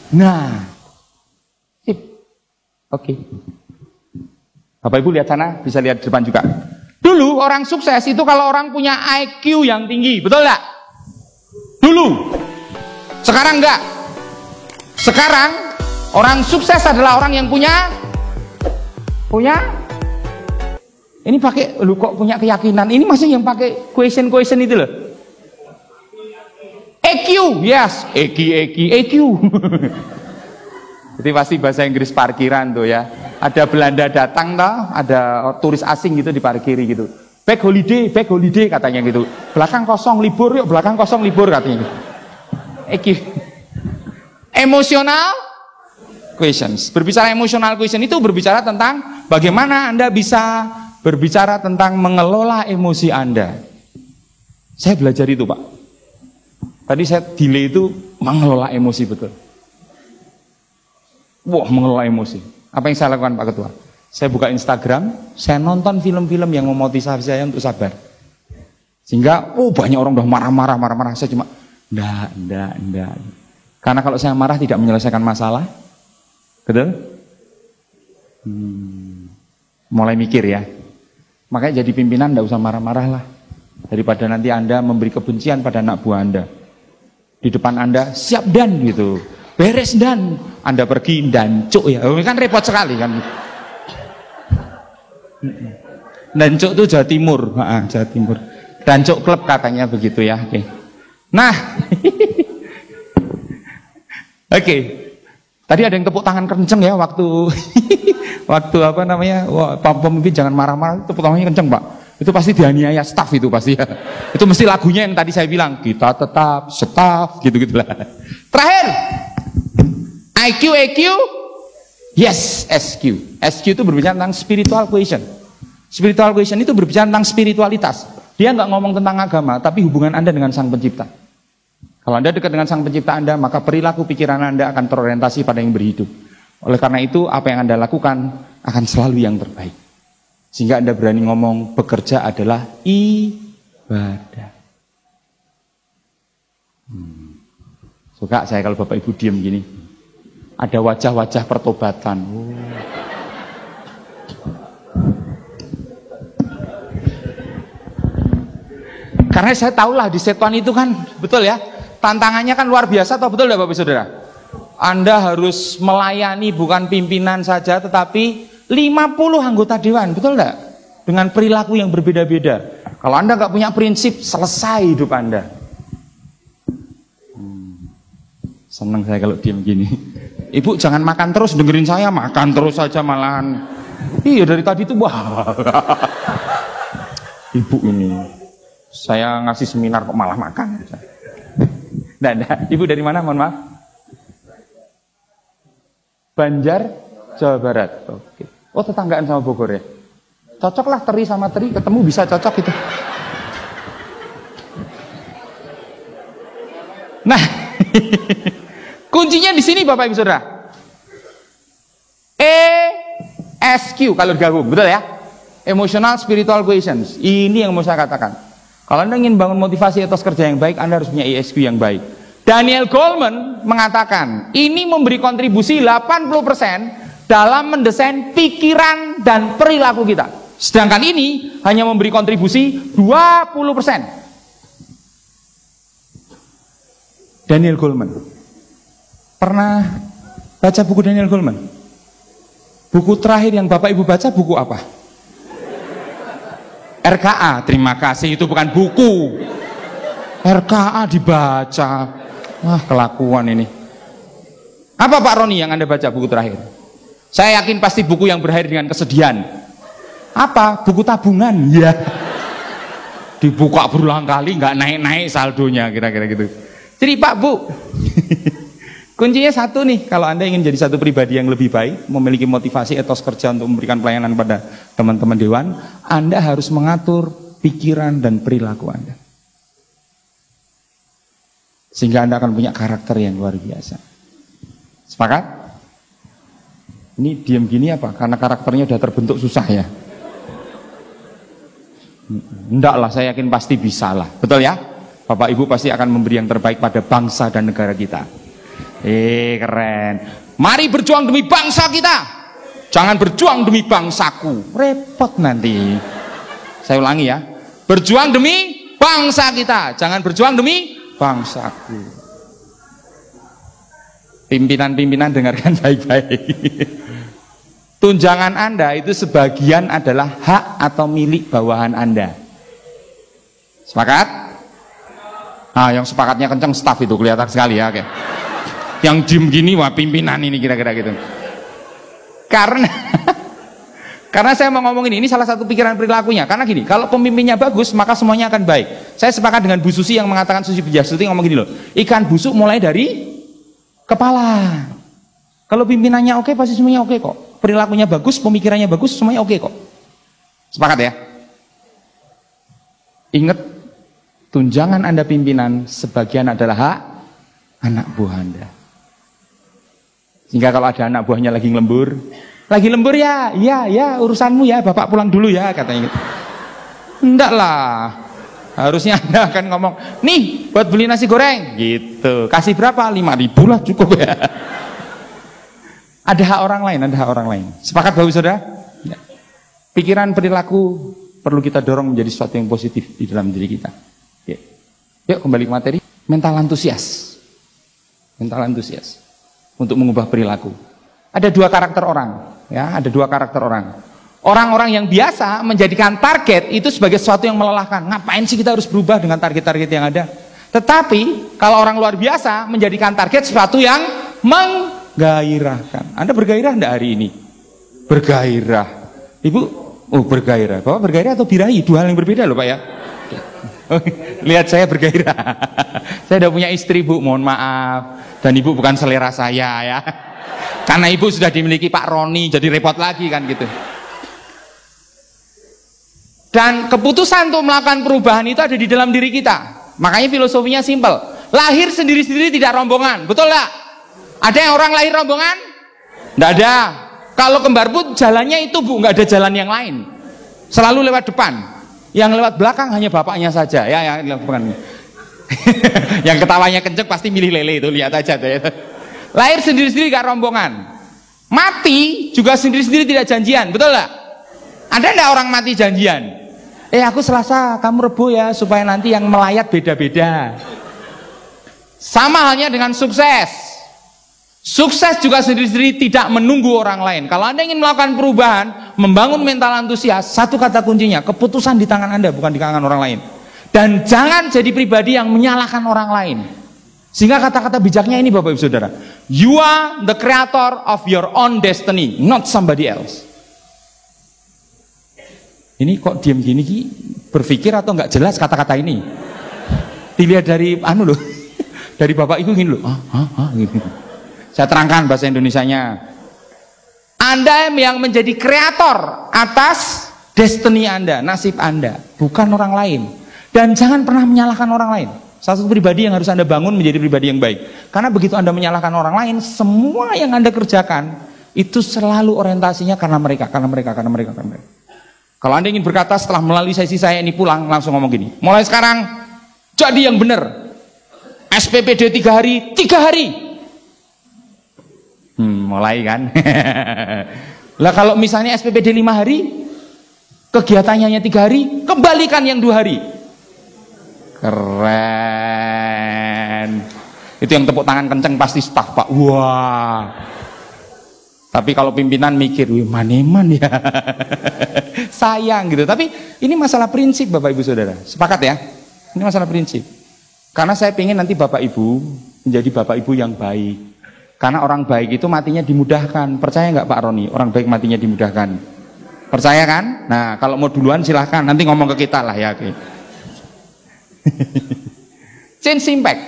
Nah, sip. Oke. Bapak Ibu lihat sana, bisa lihat di depan juga. Dulu orang sukses itu kalau orang punya IQ yang tinggi, betul nggak? Dulu. Sekarang enggak. Sekarang orang sukses adalah orang yang punya ini pakai, lu kok punya keyakinan? Ini masih yang pakai question itu loh. EQ, yes, EQ. Itu pasti bahasa Inggris parkiran tuh ya. Ada Belanda datang toh, ada turis asing gitu diparkiri gitu. Back holiday katanya gitu. Belakang kosong libur yuk, belakang kosong libur katanya. EQ. Emotional questions. Berbicara emotional question itu berbicara tentang bagaimana Anda bisa berbicara tentang mengelola emosi Anda. Saya belajar itu, Pak. Tadi saya delay itu mengelola emosi betul. Wah, mengelola emosi. Apa yang saya lakukan, Pak Ketua? Saya buka Instagram, saya nonton film-film yang memotivasi saya untuk sabar. Sehingga, banyak orang udah marah-marah. Saya cuma, enggak. Karena kalau saya marah tidak menyelesaikan masalah. Betul? Mulai mikir ya. Makanya jadi pimpinan enggak usah marah-marah lah. Daripada nanti Anda memberi kebencian pada anak buah Anda. Di depan Anda, siap dan gitu. Beres dan. Anda pergi dan cuk ya. Kan repot sekali kan. Dan cuk itu Jawa Timur. Jawa Timur. Dan cuk klub katanya begitu ya. Oke. Nah. Oke. Tadi ada yang tepuk tangan kenceng ya waktu apa namanya? Pemimpin jangan marah-marah, tepuk tangannya kenceng, Pak. Itu pasti dianiaya staff itu pasti ya. Itu mesti lagunya yang tadi saya bilang, kita tetap staff gitu-gitulah. Terakhir. IQ, EQ, yes, SQ. SQ itu berbicara tentang spiritual question. Spiritual question itu berbicara tentang spiritualitas. Dia nggak ngomong tentang agama, tapi hubungan Anda dengan Sang Pencipta. Kalau Anda dekat dengan Sang Pencipta Anda, maka perilaku pikiran Anda akan terorientasi pada yang berhidup. Oleh karena itu, apa yang Anda lakukan akan selalu yang terbaik. Sehingga Anda berani ngomong, bekerja adalah ibadah. Suka saya kalau Bapak Ibu diam gini. Ada wajah-wajah pertobatan. Karena saya tahulah di setan itu kan, betul ya, tantangannya kan luar biasa, atau betul tidak Bapak Saudara? Anda harus melayani bukan pimpinan saja, tetapi 50 anggota dewan, betul tidak? Dengan perilaku yang berbeda-beda. Kalau Anda nggak punya prinsip, selesai hidup Anda. Senang saya kalau diam gini. Ibu jangan makan terus, dengerin saya, makan terus saja malahan. Iya dari tadi itu wah. Ibu ini, saya ngasih seminar kok malah makan. Nah, Ibu dari mana? Mohon maaf. Banjar, Jawa Barat. Oke. Oh tetanggaan sama Bogor ya. Cocoklah teri sama teri, ketemu bisa cocok itu. Nah, kuncinya di sini Bapak Ibu Saudara. ESQ kalau digabung, betul ya? Emotional Spiritual Questions. Ini yang mau saya katakan. Kalau Anda ingin bangun motivasi etos kerja yang baik, Anda harus punya ESQ yang baik. Daniel Goleman mengatakan, ini memberi kontribusi 80% dalam mendesain pikiran dan perilaku kita. Sedangkan ini hanya memberi kontribusi 20%. Daniel Goleman. Pernah baca buku Daniel Goleman? Buku terakhir yang Bapak Ibu baca buku apa? RKA, terima kasih, itu bukan buku. RKA dibaca. Wah, kelakuan ini. Apa Pak Roni yang Anda baca buku terakhir? Saya yakin pasti buku yang berakhir dengan kesedihan. Apa? Buku tabungan. Ya. Dibuka berulang kali, nggak naik-naik saldonya, kira-kira gitu. Jadi Pak Bu, kuncinya satu nih, kalau Anda ingin jadi satu pribadi yang lebih baik, memiliki motivasi etos kerja untuk memberikan pelayanan pada teman-teman dewan, Anda harus mengatur pikiran dan perilaku Anda. Sehingga Anda akan punya karakter yang luar biasa. Sepakat? Ini diam gini apa? Karena karakternya sudah terbentuk susah ya? Enggak lah, saya yakin pasti bisa lah. Betul ya? Bapak Ibu pasti akan memberi yang terbaik pada bangsa dan negara kita. Keren. Mari berjuang demi bangsa kita. Jangan berjuang demi bangsaku. Repot nanti. Saya ulangi ya. Berjuang demi bangsa kita. Jangan berjuang demi bangsaku. Pimpinan-pimpinan dengarkan baik-baik. Tunjangan Anda itu sebagian adalah hak atau milik bawahan Anda. Sepakat? Nah, yang sepakatnya kenceng staf itu kelihatan sekali ya. Oke. Yang diem gini, wah pimpinan ini kira-kira gitu. Karena saya mau ngomong ini salah satu pikiran perilakunya. Karena gini, kalau pemimpinnya bagus, maka semuanya akan baik. Saya sepakat dengan Bu Susi yang mengatakan, Susi Pujiastuti ngomong gini loh, ikan busuk mulai dari kepala. Kalau pimpinannya oke, pasti semuanya oke kok. Perilakunya bagus, pemikirannya bagus, semuanya oke kok. Sepakat ya? Ingat, tunjangan Anda pimpinan sebagian adalah hak anak buah Anda. Sehingga kalau ada anak buahnya lagi lembur ya, ya urusanmu ya, bapak pulang dulu ya, katanya gitu. Enggak lah, harusnya Anda akan ngomong, nih buat beli nasi goreng, gitu. Kasih berapa? 5.000 lah cukup ya. Ada hak orang lain, ada hak orang lain. Sepakat Bapak Saudara? Ya. Pikiran perilaku perlu kita dorong menjadi sesuatu yang positif di dalam diri kita. Ya. Yuk kembali ke materi. Mental antusias. Mental antusias. Untuk mengubah perilaku. Ada dua karakter orang, ya, ada dua karakter orang. Orang-orang yang biasa menjadikan target itu sebagai sesuatu yang melelahkan. Ngapain sih kita harus berubah dengan target-target yang ada? Tetapi kalau orang luar biasa menjadikan target sesuatu yang menggairahkan. Anda bergairah enggak hari ini? Bergairah. Ibu, oh bergairah. Bapak bergairah atau birahi? Dua hal yang berbeda loh Pak ya. Lihat saya bergairah. Saya udah punya istri Bu, mohon maaf. Dan ibu bukan selera saya ya. Karena ibu sudah dimiliki Pak Roni, jadi repot lagi kan gitu. Dan keputusan untuk melakukan perubahan itu ada di dalam diri kita. Makanya filosofinya simpel. Lahir sendiri-sendiri tidak rombongan, betul nggak? Ada yang orang lahir rombongan? Nggak ada. Kalau kembar pun jalannya itu Bu, nggak ada jalan yang lain. Selalu lewat depan. Yang lewat belakang hanya bapaknya saja. Ya, yang bukan. Yang ketawanya kenceng pasti milih lele itu, lihat aja tuh ya. Lahir sendiri-sendiri gak rombongan. Mati juga sendiri-sendiri tidak janjian, betul gak? Ada enggak orang mati janjian? Aku Selasa, kamu Rebo ya, supaya nanti yang melayat beda-beda. Sama halnya dengan sukses. Sukses juga sendiri-sendiri tidak menunggu orang lain. Kalau Anda ingin melakukan perubahan, membangun mental antusias, satu kata kuncinya, keputusan di tangan Anda, bukan di tangan orang lain. Dan jangan jadi pribadi yang menyalahkan orang lain. Sehingga kata-kata bijaknya ini Bapak Ibu Saudara, you are the creator of your own destiny, not somebody else. Ini kok diam gini Ki? Berpikir atau nggak jelas kata-kata ini? Dilihat dari loh, dari Bapak Ibu gini loh. Gitu. Saya terangkan bahasa Indonesianya. Anda yang menjadi kreator atas destiny Anda, nasib Anda, bukan orang lain. Dan jangan pernah menyalahkan orang lain. Satu pribadi yang harus Anda bangun menjadi pribadi yang baik. Karena begitu Anda menyalahkan orang lain, semua yang Anda kerjakan itu selalu orientasinya karena mereka. Kalau Anda ingin berkata setelah melalui sesi saya ini pulang, langsung ngomong gini. Mulai sekarang jadi yang benar. SPPD 3 hari. Mulai kan. Lah kalau misalnya SPPD 5 hari, kegiatannya hanya 3 hari, kembalikan yang 2 hari. Keren. Itu yang tepuk tangan kenceng pasti staf Pak. Wah. Tapi kalau pimpinan mikir, wih maneman ya. Sayang gitu. Tapi ini masalah prinsip Bapak Ibu Saudara. Sepakat ya? Ini masalah prinsip. Karena saya ingin nanti Bapak Ibu menjadi Bapak Ibu yang baik. Karena orang baik itu matinya dimudahkan. Percaya nggak Pak Roni? Orang baik matinya dimudahkan. Percaya kan? Nah kalau mau duluan silahkan. Nanti ngomong ke kita lah ya. Change impact.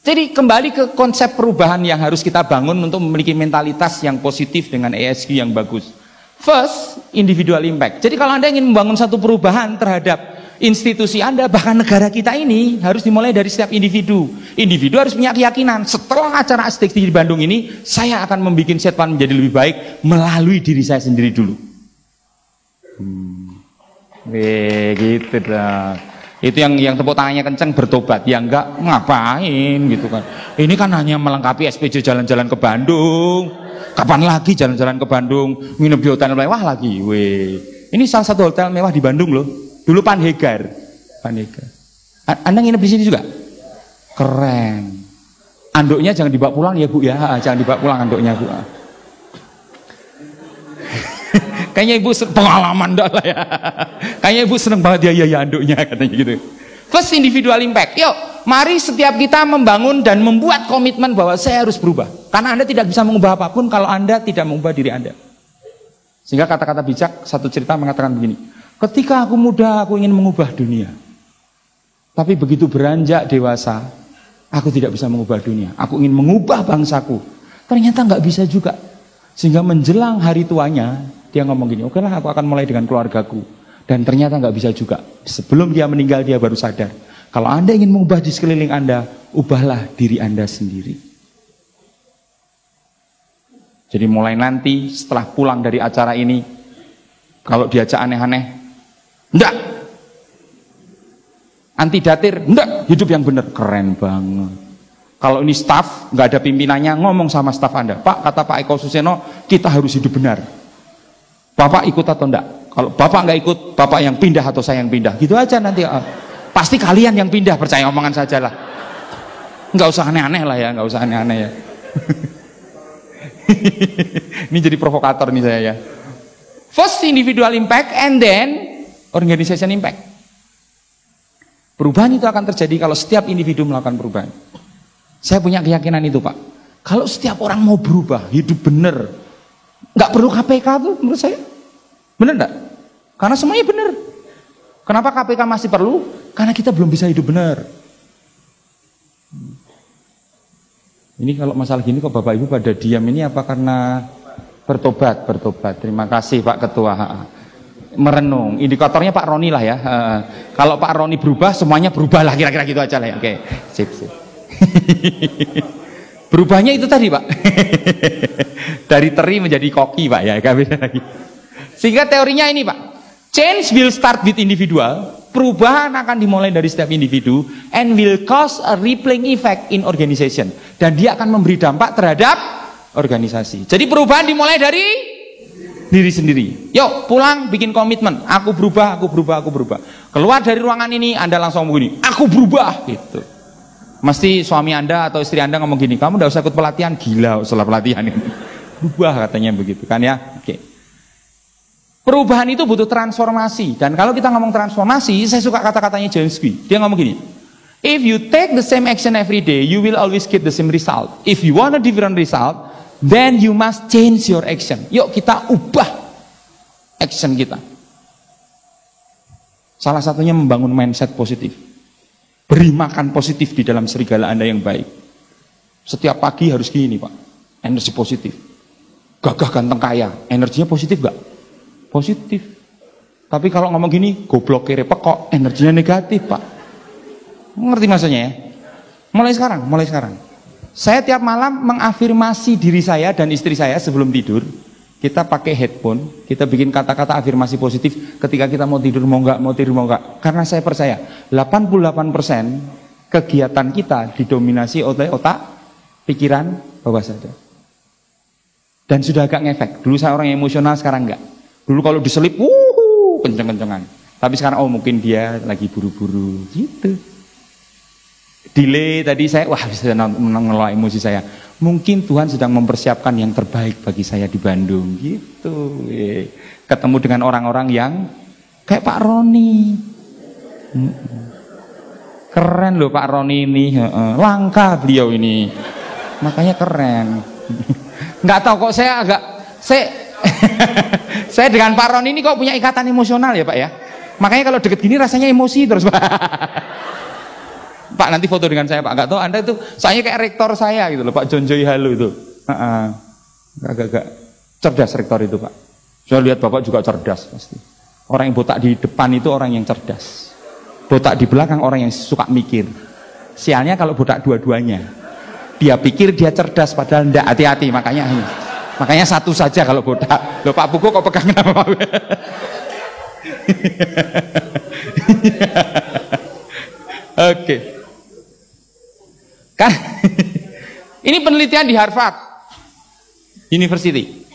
Jadi kembali ke konsep perubahan yang harus kita bangun untuk memiliki mentalitas yang positif dengan ESG yang bagus. First, individual impact. Jadi kalau Anda ingin membangun satu perubahan terhadap institusi Anda, bahkan negara kita ini, harus dimulai dari setiap individu. Individu harus punya keyakinan, setelah acara Astik di Bandung ini, saya akan membuat Setpan menjadi lebih baik melalui diri saya sendiri dulu. Gitu dong. Itu yang tepuk tangannya kenceng bertobat, ya enggak ngapain gitu kan. Ini kan hanya melengkapi SPJ jalan-jalan ke Bandung. Kapan lagi jalan-jalan ke Bandung, nginep di hotel mewah lagi. Weh. Ini salah satu hotel mewah di Bandung loh. Dulu Panhegar. Anda nginep di sini juga? Keren. Anduknya jangan dibawa pulang ya Bu ya, jangan dibawa pulang anduknya Bu. Kayaknya ibu pengalaman dah lah ya. Kayaknya ibu seneng banget ya anduknya katanya gitu. First individual impact. Yuk, mari setiap kita membangun dan membuat komitmen bahwa saya harus berubah. Karena Anda tidak bisa mengubah apapun kalau Anda tidak mengubah diri Anda. Sehingga kata-kata bijak, satu cerita mengatakan begini. Ketika aku muda, aku ingin mengubah dunia. Tapi begitu beranjak dewasa, aku tidak bisa mengubah dunia. Aku ingin mengubah bangsaku. Ternyata nggak bisa juga. Sehingga menjelang hari tuanya, dia ngomong gini, oke lah aku akan mulai dengan keluargaku. Dan ternyata nggak bisa juga. Sebelum dia meninggal dia baru sadar. Kalau Anda ingin mengubah di sekeliling Anda, ubahlah diri Anda sendiri. Jadi mulai nanti setelah pulang dari acara ini, kalau diajak aneh-aneh, enggak. Anti datir, enggak. Hidup yang benar, keren banget. Kalau ini staff, nggak ada pimpinannya, ngomong sama staff Anda. Pak, kata Pak Eko Suseno, kita harus hidup benar. Bapak ikut atau enggak? Kalau Bapak nggak ikut, Bapak yang pindah atau saya yang pindah. Gitu aja nanti. Pasti kalian yang pindah, percaya omongan saja lah. Nggak usah aneh-aneh lah ya, nggak usah aneh-aneh ya. Ini jadi provokator nih saya ya. First individual impact and then organization impact. Perubahan itu akan terjadi kalau setiap individu melakukan perubahan. Saya punya keyakinan itu Pak. Kalau setiap orang mau berubah, hidup bener, nggak perlu KPK tuh menurut saya. Bener nggak? Karena semuanya bener. Kenapa KPK masih perlu? Karena kita belum bisa hidup bener. Ini kalau masalah gini kok Bapak Ibu pada diam ini apa karena bertobat? Terima kasih Pak Ketua. Merenung. Indikatornya Pak Roni lah ya. Kalau Pak Roni berubah, semuanya berubah lah kira-kira gitu aja lah ya. Oke, sip. Berubahnya itu tadi Pak. Dari teri menjadi koki Pak ya. Sehingga teorinya ini Pak. Change will start with individual. Perubahan akan dimulai dari setiap individu and will cause a rippling effect in organization. Dan dia akan memberi dampak terhadap organisasi. Jadi perubahan dimulai dari diri sendiri. Yuk pulang bikin komitmen. Aku berubah. Keluar dari ruangan ini Anda langsung ngomong gini, aku berubah gitu. Mesti suami Anda atau istri Anda ngomong gini, kamu udah usah ikut pelatihan, gila setelah pelatihan ini. Berubah katanya begitu kan ya. Oke. Perubahan itu butuh transformasi. Dan kalau kita ngomong transformasi, saya suka kata-katanya James Quick. Dia ngomong gini, if you take the same action every day, you will always get the same result. If you want a different result, then you must change your action. Yuk kita ubah action kita. Salah satunya membangun mindset positif. Beri makan positif di dalam serigala Anda yang baik. Setiap pagi harus gini Pak, energi positif. Gagah ganteng kaya, energinya positif gak? Positif. Tapi kalau ngomong gini, goblok kere pekok, energinya negatif Pak. Ngerti maksudnya ya? Mulai sekarang. Saya tiap malam mengafirmasi diri saya dan istri saya sebelum tidur. Kita pakai headphone, kita bikin kata-kata afirmasi positif ketika kita mau tidur mau enggak. Karena saya percaya 88% kegiatan kita didominasi oleh otak, pikiran, bawah sadar. Dan sudah agak ngefek. Dulu saya orang yang emosional, sekarang enggak. Dulu kalau diselip, kenceng-kencengan. Tapi sekarang mungkin dia lagi buru-buru gitu. Delay tadi saya, bisa mengelola emosi saya. Mungkin Tuhan sedang mempersiapkan yang terbaik bagi saya di Bandung gitu. Ketemu dengan orang-orang yang kayak Pak Roni. Keren loh Pak Roni ini, langka beliau ini. Makanya keren. Nggak tahu kok saya saya dengan Pak Roni ini kok punya ikatan emosional ya Pak ya. Makanya kalau deket gini rasanya emosi terus Pak. Pak nanti foto dengan saya Pak, nggak tahu Anda itu saya kayak rektor saya gitu loh Pak John Joy Halu itu. Agak cerdas rektor itu Pak. Saya lihat Bapak juga cerdas pasti. Orang yang botak di depan itu orang yang cerdas. Botak di belakang orang yang suka mikir. Sialnya kalau botak dua-duanya. Dia pikir dia cerdas padahal enggak, hati-hati makanya satu saja kalau botak. Loh Pak Buku kok pegang nama? Oke. Kan ini penelitian di Harvard University.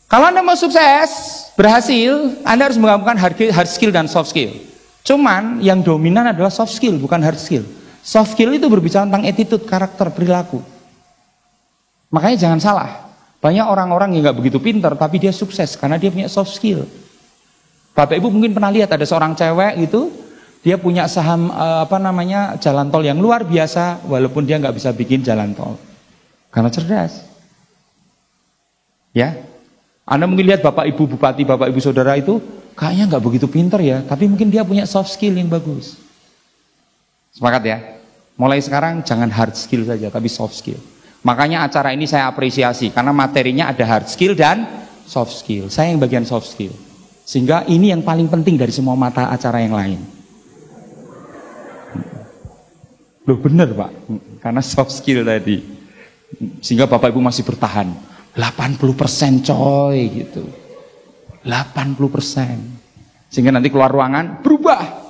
Kalau Anda mau sukses, berhasil, Anda harus menggabungkan hard skill dan soft skill. Cuman yang dominan adalah soft skill, bukan hard skill. Soft skill itu berbicara tentang attitude, karakter, perilaku. Makanya jangan salah. Banyak orang-orang yang nggak begitu pintar, tapi dia sukses karena dia punya soft skill. Bapak Ibu mungkin pernah lihat ada seorang cewek itu, dia punya saham jalan tol yang luar biasa, walaupun dia nggak bisa bikin jalan tol. Karena cerdas. Ya. Anda mungkin lihat Bapak Ibu Bupati, Bapak Ibu Saudara itu kayaknya nggak begitu pintar ya, tapi mungkin dia punya soft skill yang bagus. Sepakat ya? Mulai sekarang jangan hard skill saja, tapi soft skill. Makanya acara ini saya apresiasi, karena materinya ada hard skill dan soft skill. Saya yang bagian soft skill. Sehingga ini yang paling penting dari semua mata acara yang lain. Loh bener Pak, karena soft skill tadi. Sehingga Bapak Ibu masih bertahan. 80% coy gitu. 80%. Sehingga nanti keluar ruangan berubah.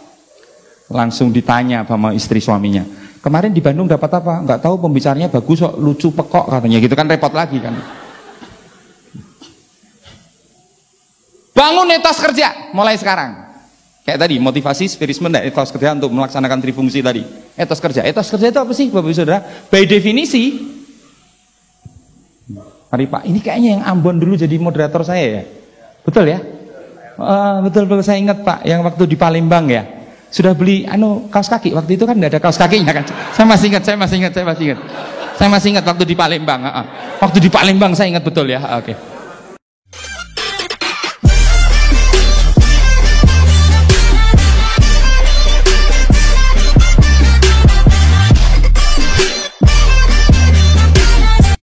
Langsung ditanya sama istri suaminya. Kemarin di Bandung dapat apa? Enggak tahu, pembicaranya bagus kok, lucu pekok katanya gitu kan, repot lagi kan. Bangun etos kerja mulai sekarang. Kayak tadi motivasi, spirisme dan etos kerja untuk melaksanakan trifungsi tadi. Etos kerja itu apa sih Bapak Ibu Saudara? By definisi. Mari Pak, ini kayaknya yang Ambon dulu jadi moderator saya ya. Betul ya? Betul saya ingat Pak, yang waktu di Palembang ya. Sudah beli kaos kaki, waktu itu kan nggak ada kaos kakinya kan. Saya masih ingat waktu di Palembang. Waktu di Palembang saya ingat betul ya. Oke.